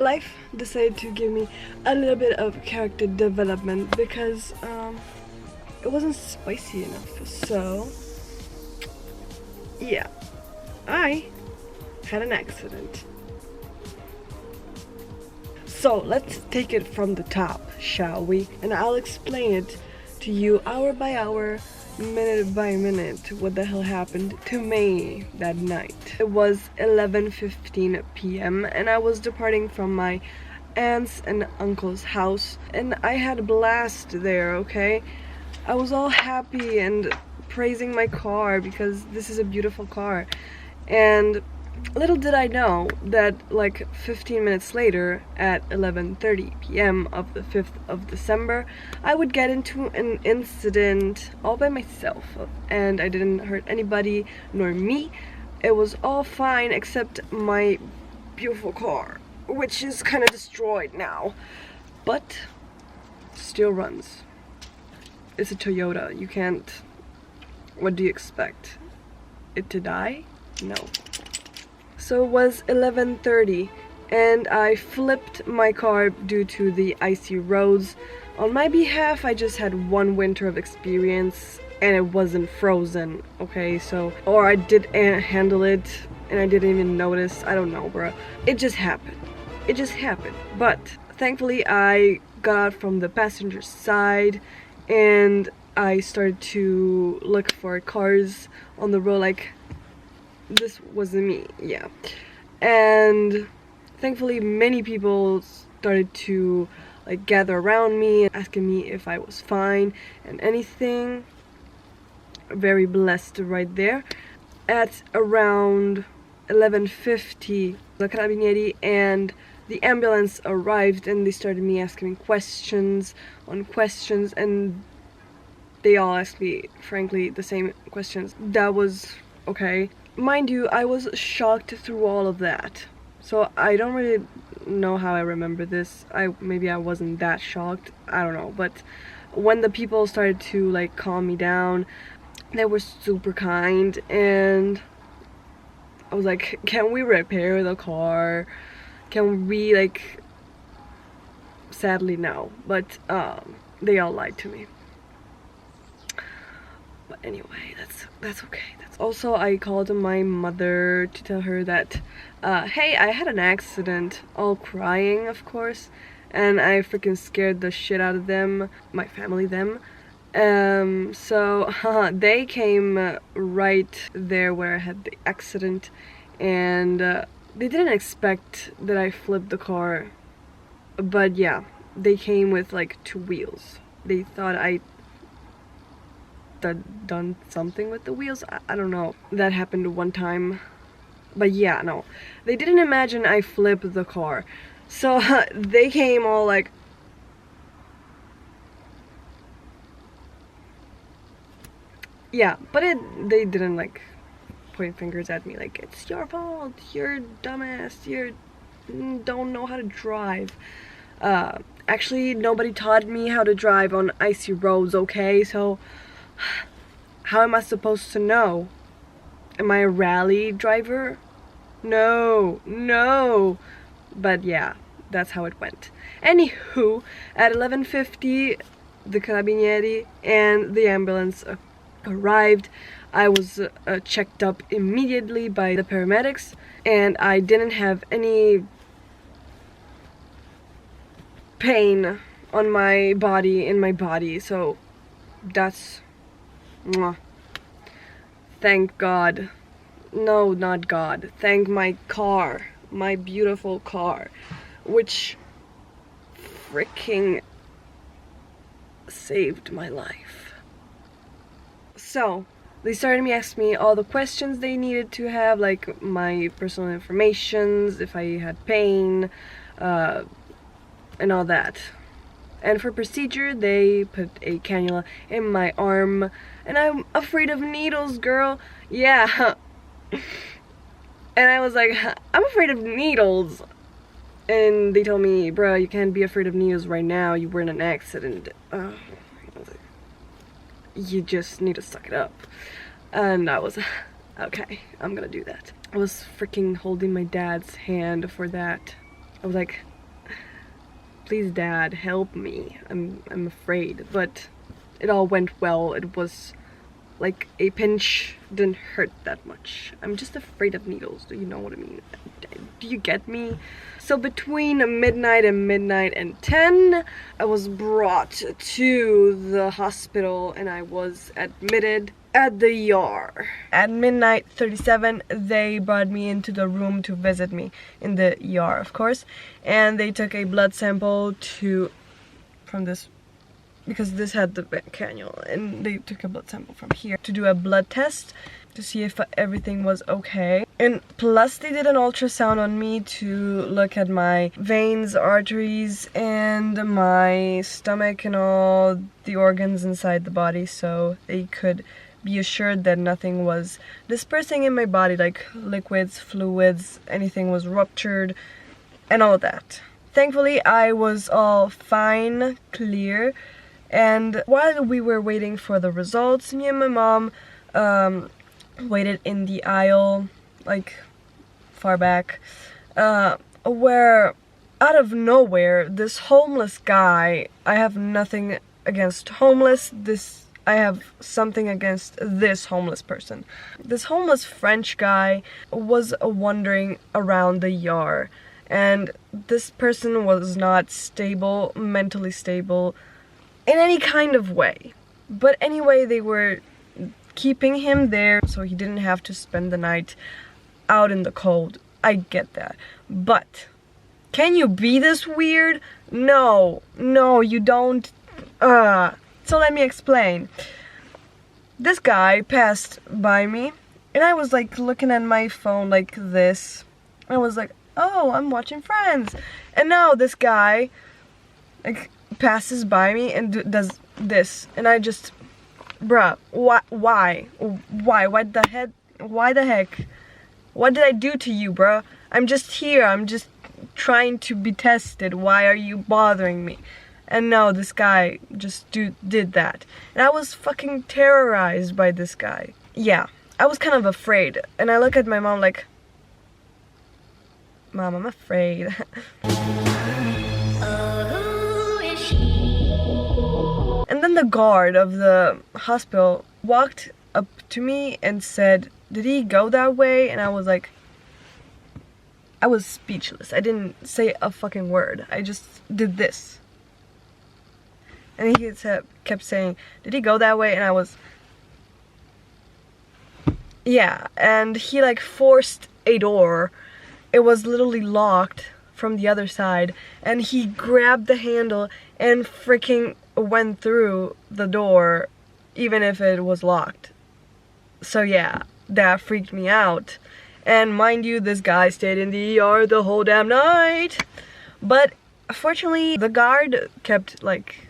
life decided to give me a little bit of character development because it wasn't spicy enough. So yeah, I had an accident. So let's take it from the top, shall we? And I'll explain it to you hour by hour, minute by minute, what the hell happened to me that night. It was 11:15 p.m. and I was departing from my aunt's and uncle's house, and I had a blast there, okay? I was all happy and praising my car because this is a beautiful car. And little did I know that like 15 minutes later, at 11:30 p.m. of the 5th of December, I would get into an incident all by myself, and I didn't hurt anybody nor me. It was all fine except my beautiful car, which is kind of destroyed now, but still runs. It's a Toyota. You can't... What do you expect? It to die? No. So it was 11:30 and I flipped my car due to the icy roads. On my behalf, I just had one winter of experience and it wasn't frozen, okay? So, or I did handle it and I didn't even notice. I don't know, bruh. It just happened. It just happened. But thankfully I got out from the passenger side and I started to look for cars on the road, like this wasn't me, yeah. And thankfully many people started to like gather around me, asking me if I was fine and anything. Very blessed right there. At around 11:50, the Carabinieri and the ambulance arrived and they started me asking me questions on questions, and they all asked me, frankly, the same questions. That was okay. Mind you, I was shocked through all of that. So I don't really know how I remember this. Maybe I wasn't that shocked. I don't know. But when the people started to like calm me down, they were super kind, and I was like, can we repair the car? Can we like... Sadly no, but they all lied to me. But anyway, that's okay. Also, I called my mother to tell her that, hey, I had an accident, all crying, of course, and I freaking scared the shit out of them, my family, them. So they came right there where I had the accident, and they didn't expect that I flipped the car, but yeah, they came with like 2 wheels. They thought I done something with the wheels. I don't know. That happened one time, but yeah, no, they didn't imagine I flipped the car. So they came all like, yeah, but they didn't like point fingers at me like, it's your fault, you're dumbass, you don't know how to drive. Actually, nobody taught me how to drive on icy roads, okay? So how am I supposed to know? Am I a rally driver? No. But yeah, that's how it went. Anywho, at 11:50, the Carabinieri and the ambulance arrived. I was checked up immediately by the paramedics, and I didn't have any pain on my body, in my body, so that's... Mwah. Thank God. No, not God. Thank my car. My beautiful car. Which freaking saved my life. So, they started me asking me all the questions they needed to have, like my personal informations, if I had pain, and all that. And for procedure, they put a cannula in my arm, and I'm afraid of needles, girl. Yeah. And I was like, I'm afraid of needles. And they told me, bro, you can't be afraid of needles right now. You were in an accident. I was like, you just need to suck it up. And I was, okay, I'm gonna do that. I was freaking holding my dad's hand for that. I was like, please dad, help me, I'm afraid. But it all went well. It was like a pinch didn't hurt that much. I'm just afraid of needles, do you know what I mean? Do you get me? So between midnight and 10, I was brought to the hospital and I was admitted at the ER. At midnight 37, they brought me into the room to visit me in the ER, of course, and they took a blood sample from this, because this had the canule, and they took a blood sample from here to do a blood test to see if everything was okay. And plus they did an ultrasound on me to look at my veins, arteries, and my stomach and all the organs inside the body, so they could be assured that nothing was dispersing in my body, like liquids, fluids, anything was ruptured, and all of that. Thankfully, I was all fine, clear, and while we were waiting for the results, me and my mom waited in the aisle, like far back, where out of nowhere, this homeless guy, I have nothing against homeless, I have something against this homeless person. This homeless French guy was wandering around the yard, and this person was not stable, mentally stable, in any kind of way. But anyway, they were keeping him there so he didn't have to spend the night out in the cold. I get that. But can you be this weird? No, you don't. So let me explain. This guy passed by me and I was like looking at my phone like this. I was like, oh, I'm watching Friends. And now this guy like passes by me and does this, and I just, bruh, why the heck, what did I do to you, bruh? I'm just here, I'm just trying to be tested, why are you bothering me? And no, this guy just did that, and I was fucking terrorized by this guy. Yeah, I was kind of afraid, and I look at my mom like, Mom, I'm afraid. And then the guard of the hospital walked up to me and said, did he go that way? And I was like, I was speechless. I didn't say a fucking word. I just did this. And he kept saying, did he go that way? And I was, yeah. And he like forced a door. It was literally locked from the other side. And he grabbed the handle and freaking went through the door even if it was locked. So yeah, that freaked me out. And mind you, this guy stayed in the ER the whole damn night. But fortunately, the guard kept like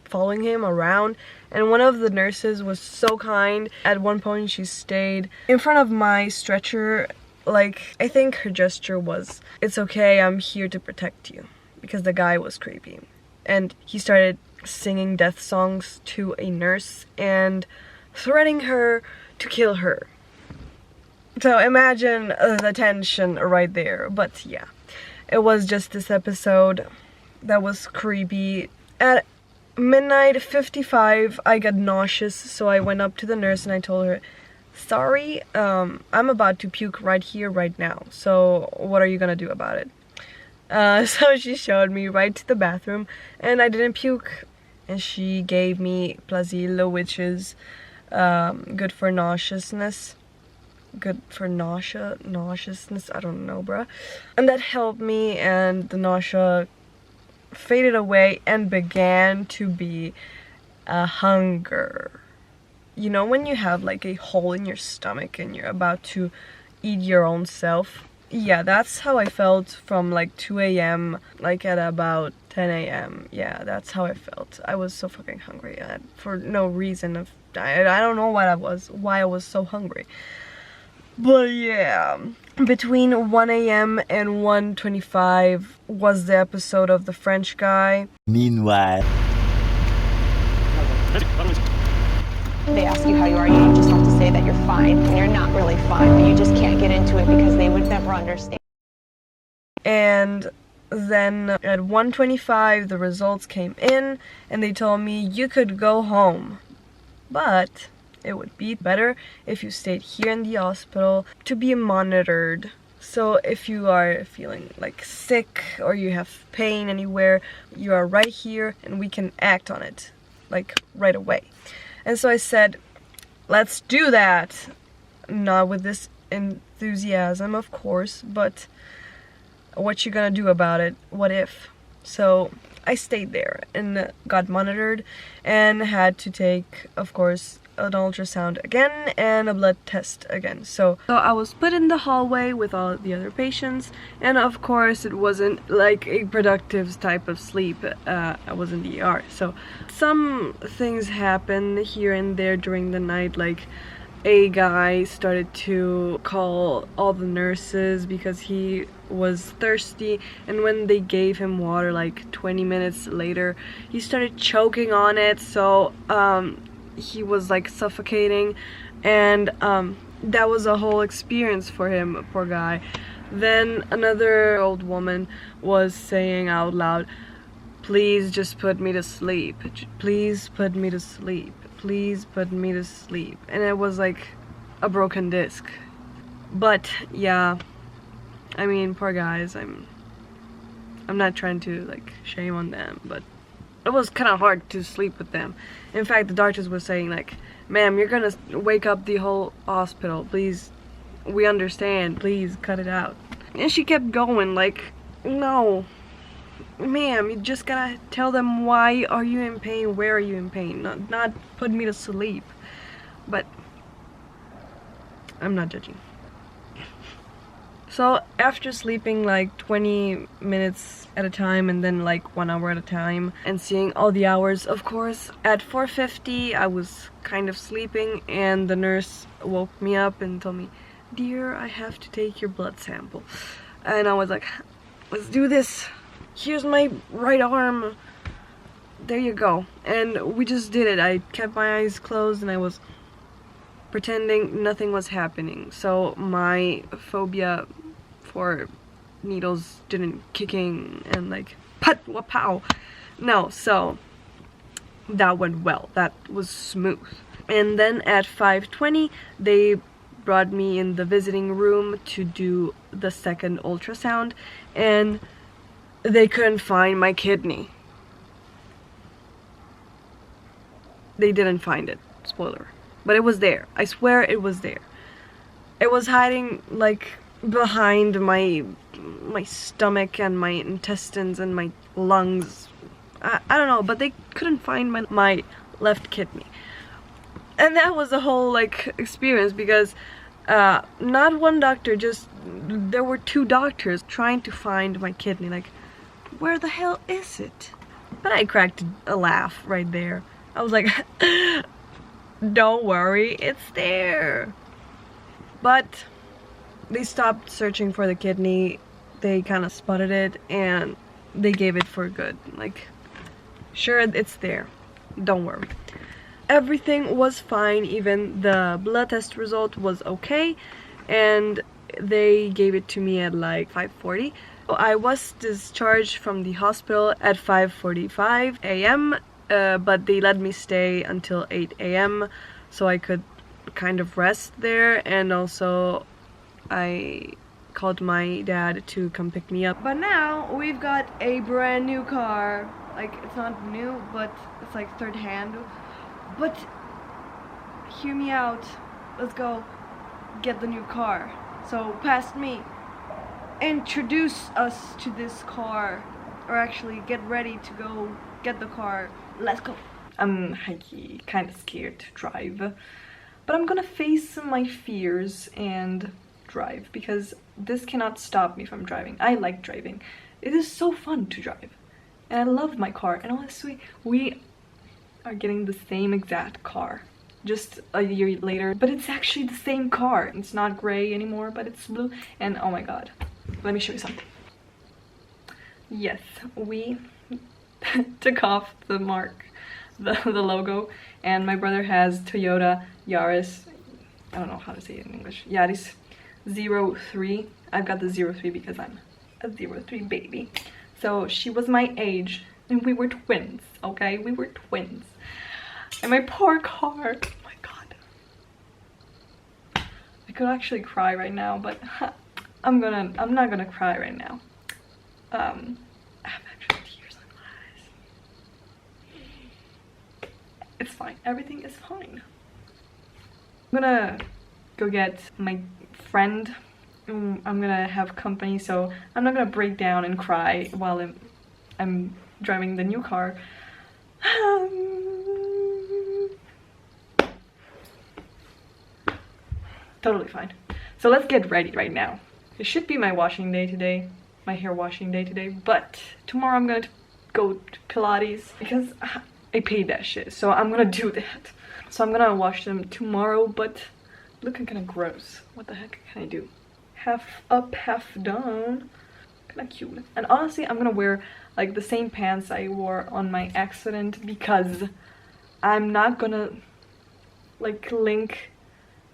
following him around, and one of the nurses was so kind. At one point she stayed in front of my stretcher. Like, I think her gesture was, it's okay, I'm here to protect you, because the guy was creepy. And he started singing death songs to a nurse and threatening her to kill her. So imagine the tension right there. But yeah, it was just this episode that was creepy. At midnight 55, I got nauseous, so I went up to the nurse and I told her, sorry, I'm about to puke right here, right now. So what are you gonna do about it? So she showed me right to the bathroom, and I didn't puke. And she gave me Plazilo, which is good for nauseousness. Good for nauseousness, I don't know, bruh. And that helped me, and the nausea faded away and began to be a hunger. You know when you have like a hole in your stomach and you're about to eat your own self? Yeah, that's how I felt from like 2 a.m. like at about 10 a.m. Yeah, that's how I felt. I was so fucking hungry for no reason. I don't know why I was so hungry. But yeah, between 1 a.m. and 1:25 was the episode of the French guy. Meanwhile, they ask you how you are, you just have to say that you're fine, and you're not really fine, but you just can't get into it because they would never understand. And Then at 1:25 the results came in and they told me you could go home, but it would be better if you stayed here in the hospital to be monitored. So if you are feeling like sick or you have pain anywhere, you are right here and we can act on it like right away. And so I said, let's do that. Not with this enthusiasm, of course, but what you gonna do about it? What if? So I stayed there and got monitored and had to take, of course, an ultrasound again and a blood test again. So I was put in the hallway with all the other patients, and of course it wasn't like a productive type of sleep. I was in the ER. So some things happened here and there during the night, like a guy started to call all the nurses because he was thirsty, and when they gave him water like 20 minutes later, he started choking on it, so he was like suffocating, and that was a whole experience for him, poor guy. Then another old woman was saying out loud, please just put me to sleep, please put me to sleep, please put me to sleep. And it was like a broken disc. But yeah, I mean, poor guys. I'm not trying to like shame on them, but it was kind of hard to sleep with them. In fact, the doctors were saying like, ma'am, you're gonna wake up the whole hospital, please, we understand, please cut it out. And she kept going like, no ma'am, you just gotta tell them why are you in pain, where are you in pain, not put me to sleep. But I'm not judging. So after sleeping like 20 minutes at a time and then like 1 hour at a time and seeing all the hours, of course, at 4:50 I was kind of sleeping and the nurse woke me up and told me, dear, I have to take your blood sample. And I was like, let's do this. Here's my right arm. There you go. And we just did it. I kept my eyes closed and I was pretending nothing was happening. So my phobia for needles didn't kick in and like pat wapow. No, so that went well. That was smooth. And then at 5:20 they brought me in the visiting room to do the second ultrasound, and they couldn't find my kidney. They didn't find it. Spoiler. But it was there. I swear it was there. It was hiding like behind my stomach and my intestines and my lungs. I don't know, but they couldn't find my left kidney. And that was a whole like experience because not one doctor, just there were 2 doctors trying to find my kidney. Like, where the hell is it? But I cracked a laugh right there. I was like, don't worry, it's there. But they stopped searching for the kidney. They kind of spotted it and they gave it for good. Like, sure, it's there. Don't worry. Everything was fine, even the blood test result was okay, and they gave it to me at like 5:40. I was discharged from the hospital at 5:45 a.m., but they let me stay until 8 a.m. so I could kind of rest there, and also I called my dad to come pick me up. But now we've got a brand new car. Like, it's not new, but it's like third hand. But hear me out. Let's go get the new car. So past me. Introduce us to this car, or actually get ready to go get the car. Let's go. I'm kind of scared to drive, but I'm gonna face my fears and drive because this cannot stop me from driving. I like driving. It is so fun to drive, and I love my car. And honestly, we are getting the same exact car just a year later, but it's actually the same car. It's not gray anymore, but it's blue. And oh my god, let me show you something. Yes, we took off the mark, the logo, and my brother has Toyota Yaris, I don't know how to say it in English, Yaris 03. I've got the 03 because I'm a 03 baby. So she was my age and we were twins, okay? We were twins. And my poor car, oh my god. I could actually cry right now, but I'm not gonna cry right now. I have actually tears on my eyes. It's fine, everything is fine. I'm gonna go get my friend. I'm gonna have company, so I'm not gonna break down and cry while I'm driving the new car. Totally fine. So let's get ready right now. It should be my washing day today, my hair washing day today, but tomorrow I'm gonna go to Pilates because I paid that shit, so I'm gonna do that. So I'm gonna wash them tomorrow, but looking kind of gross. What the heck can I do? Half up, half down. Kind of cute. And honestly, I'm gonna wear like the same pants I wore on my accident because I'm not gonna like link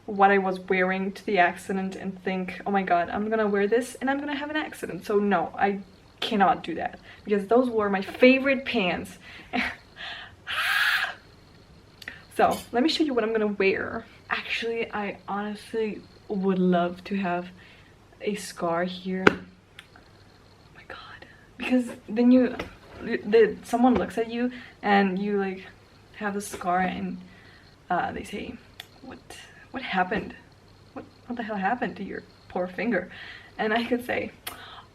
what I was wearing to the accident and think, oh my god, I'm gonna wear this and I'm gonna have an accident. So no, I cannot do that because those were my favorite pants. So let me show you what I'm gonna wear. Actually, I honestly would love to have a scar here. Oh my god, because then someone looks at you and you like have a scar and they say, what happened? What the hell happened to your poor finger? And I could say,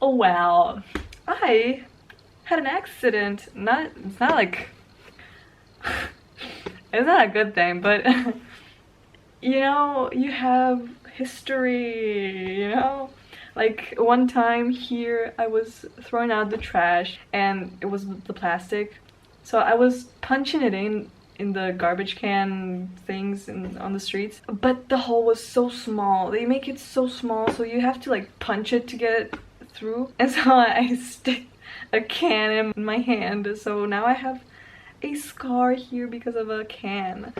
oh well, I had an accident. It's not like it's not a good thing, but you know, you have history, you know? Like one time here I was throwing out the trash and it was the plastic, so I was punching it in the garbage can things on the streets, but the hole was so small. They make it so small, so you have to like punch it to get it through, and so I stick a can in my hand, so now I have a scar here because of a can.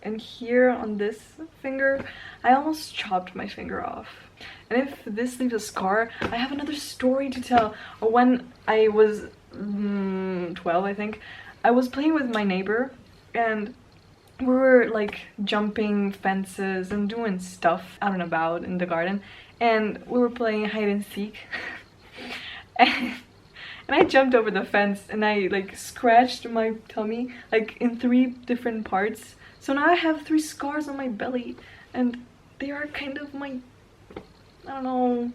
And here on this finger, I almost chopped my finger off. And if this leaves a scar, I have another story to tell. When I was 12, I think, I was playing with my neighbor and we were like jumping fences and doing stuff out and about in the garden, and we were playing hide and seek. and I jumped over the fence and I like scratched my tummy like in 3 different parts. So now I have 3 scars on my belly and they are kind of my, I don't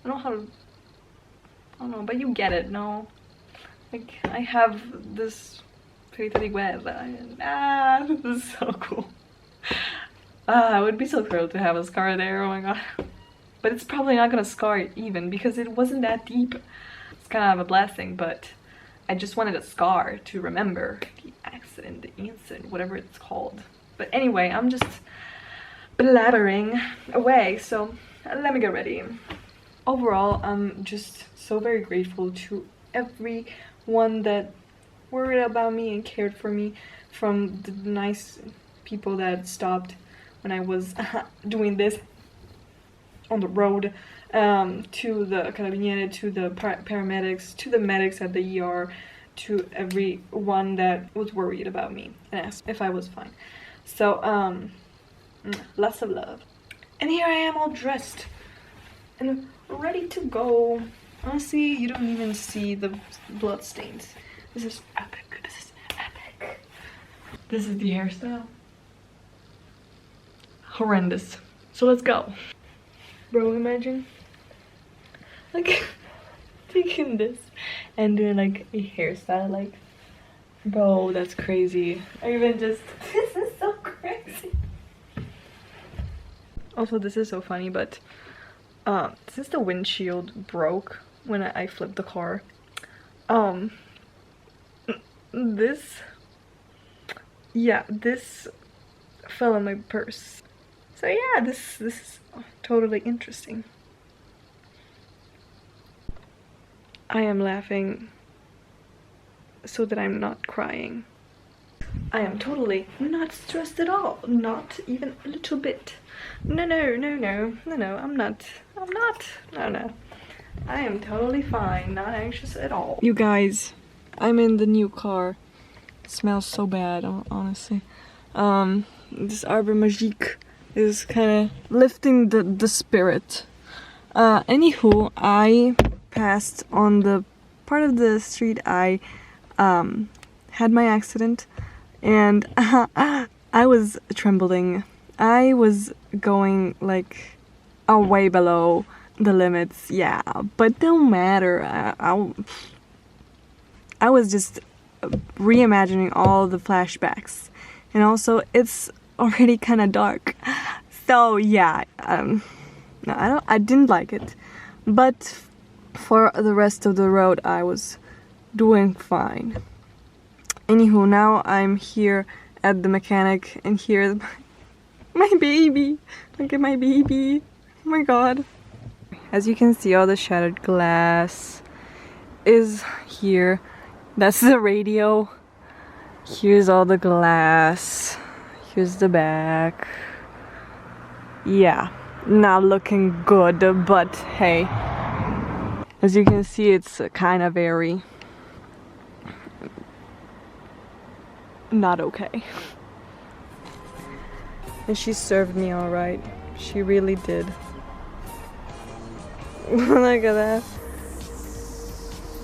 know how to, I don't know, but you get it, no? Like I have this pretty web. This is so cool. I would be so thrilled to have a scar there, oh my god. But it's probably not gonna scar it even because it wasn't that deep. It's kind of a blessing, but I just wanted a scar to remember the accident, the incident, whatever it's called. But anyway, I'm just blabbering away, so let me get ready. Overall, I'm just so very grateful to everyone that worried about me and cared for me, from the nice people that stopped when I was doing this on the road, to the carabinieri, to the paramedics, to the medics at the ER, to everyone that was worried about me and asked if I was fine. So lots of love. And here I am all dressed and ready to go. Honestly, you don't even see the blood stains. This is epic. This is epic. This is the hairstyle. Horrendous. So let's go. Bro, imagine like taking this and doing like a hairstyle, like, bro, that's crazy. I even just, this is so crazy. Also, this is so funny, but since the windshield broke when I flipped the car, this fell in my purse. So yeah, this is totally interesting. I am laughing so that I'm not crying. I am totally not stressed at all. Not even a little bit. No, I'm not. No. I am totally fine, not anxious at all. You guys, I'm in the new car. It smells so bad, honestly. This Arbor Magique is kind of lifting the spirit. Anywho, I passed on the part of the street I had my accident, and I was trembling. I was going like way below the limits, yeah, but don't matter. I was just reimagining all the flashbacks, and also it's already kind of dark, so yeah. No, I didn't like it, but for the rest of the road I was doing fine. Anywho, now I'm here at the mechanic, and here's my baby. Look at my baby. Oh my god. As you can see, all the shattered glass is here. That's the radio. Here's all the glass. Here's the back. Yeah, not looking good, but hey. As you can see, it's kind of very not okay. And she served me alright. She really did. Look at that.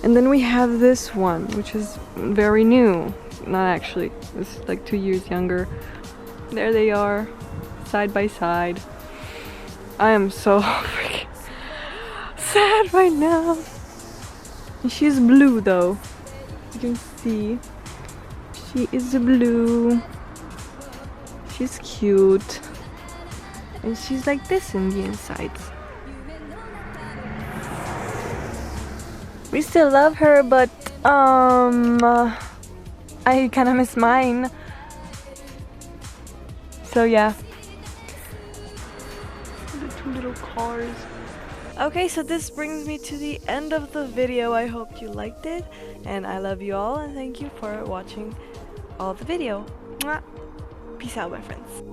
And then we have this one, which is very new. Not actually, it's like 2 years younger. There they are, side by side. I am so freaking sad right now. And she's blue though. You can see. She is blue. She's cute. And she's like this in the insides. We still love her, but I kinda miss mine. So yeah. The two little cars. Okay, so this brings me to the end of the video. I hope you liked it, and I love you all, and thank you for watching all the video. Mwah. Peace out, my friends.